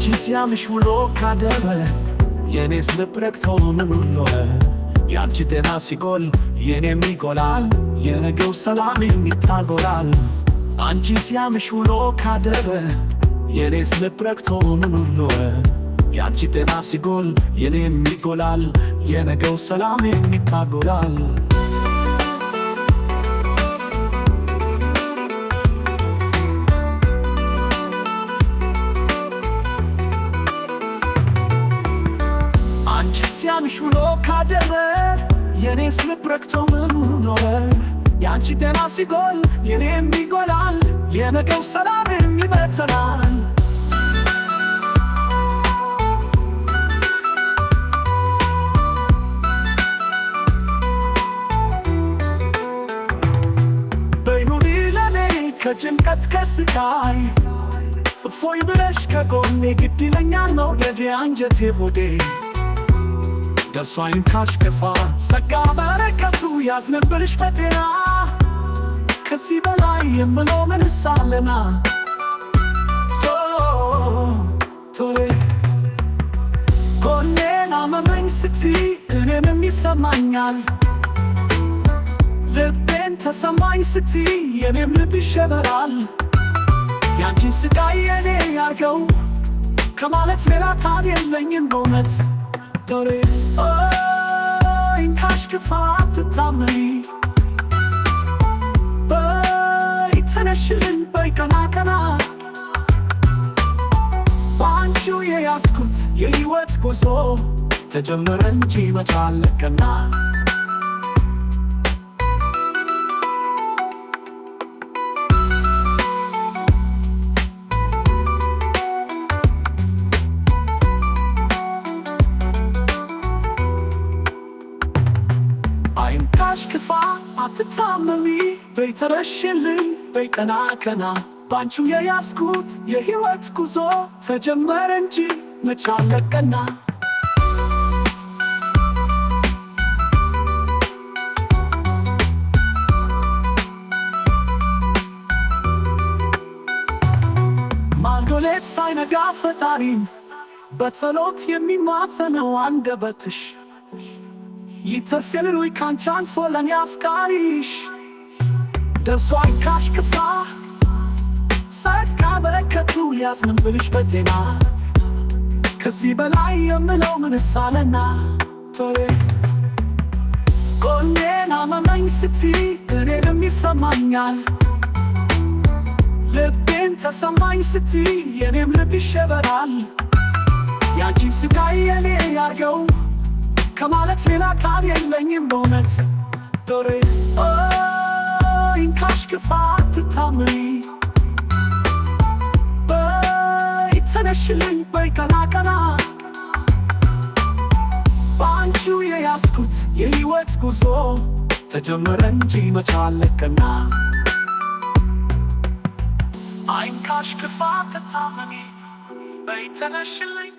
አንቺ ሲያምሽ ውሎ ካደረ የኔስ ልብ ረክቶ ምን ኖረ? ያንቺ ጤና ሲጎል የኔም ይጎላል፣ የነገው ሰላሜም ይታጎላል። አንቺ ሲያምሽ ውሎ ካደረ የኔስ ልብ ረክቶ ምን ኖረ? ያንቺ ጤና ሲጎል የኔም ይጎላል፣ የነገው ሰላሜም ይታጎላል። አንቺ ሲያምሽ ውሎ ካደረ የኔስ ልብ ረክቶ ምን ኖረ? ያንቺ ጤና ሲጎል የኔም ይጎላል፣ የነገው ሰላሜም ይበተናል። በይኑሪ ለኔ ከጭንቀት ከስቃይ እፎይ ብለሽ ከጎኔ ግድ ይለኛል መውደዴ አንጀቴ ሆዴ ደርሶ አይንካሽ ክፋ ጸጋ በረከቱ ያዝንብልሽ በጤና ከዚህ በላይ የምለው ምንስ አለና? ቶሌ ጎኔን አመመኝ ስትይ እኔንም ይሰማኛል፣ ልቤን ተሰማኝ ስትይ የኔም ልብ ይሸበራል። ያንቺን ስቃይ የኔ ያርገው ከማለት ሌላ ቃል የለኝም በእውነት ቶሌ ይንካሽ ክፋ አትታመሪ፣ በይ ተነሽልን በይ ቀና ቀና በአንቺው የያዝኩት የሕይወት ጉዞ ተጀመረ እንጂ መች አለቀና። አይንካሽ ክፋ አትታመሚ፣ በይ ተነሽልን በይ ቀና ቀና ባንቺው የያዝኩት የሕይወት ጉዞ ተጀመረ እንጂ መች አለቀና። ማልዶሌት ሳይነጋ ፈጣሪን በጸሎት የሚማጸነው አንደበትሽ ይተርፌልን ወይ ካንቺ አልፎ ለኔ አፍቃሪሽ ደርሶ አይንካሽ ክፋ ጸጋ በረከቱ ያዝንብልሽ በጤና ከዚህ በላይ የምለው ምንስ አለና? ቶሌ ጎኔን አመመኝ ስትይ እኔንም ይሰማኛል፣ ልቤን ተሰማኝ ስትይ የኔም ልብ ይሸበራል። ያንቺን ስቃይ የኔ ያርገው ከማለት ሌላ ቃል የለኝም በእውነት ቶሌ ይንካሽ ክፋ አትታመሪ፣ በይ ተነሽልኝ በይ ቀና ቀና በአንቺው የያዝኩት የሕይወት ጉዞ ተጀመረ እንጂ መች አለቀና። አይንካሽ ክፋ አትታመሪ፣ በይ ተነሽልኝ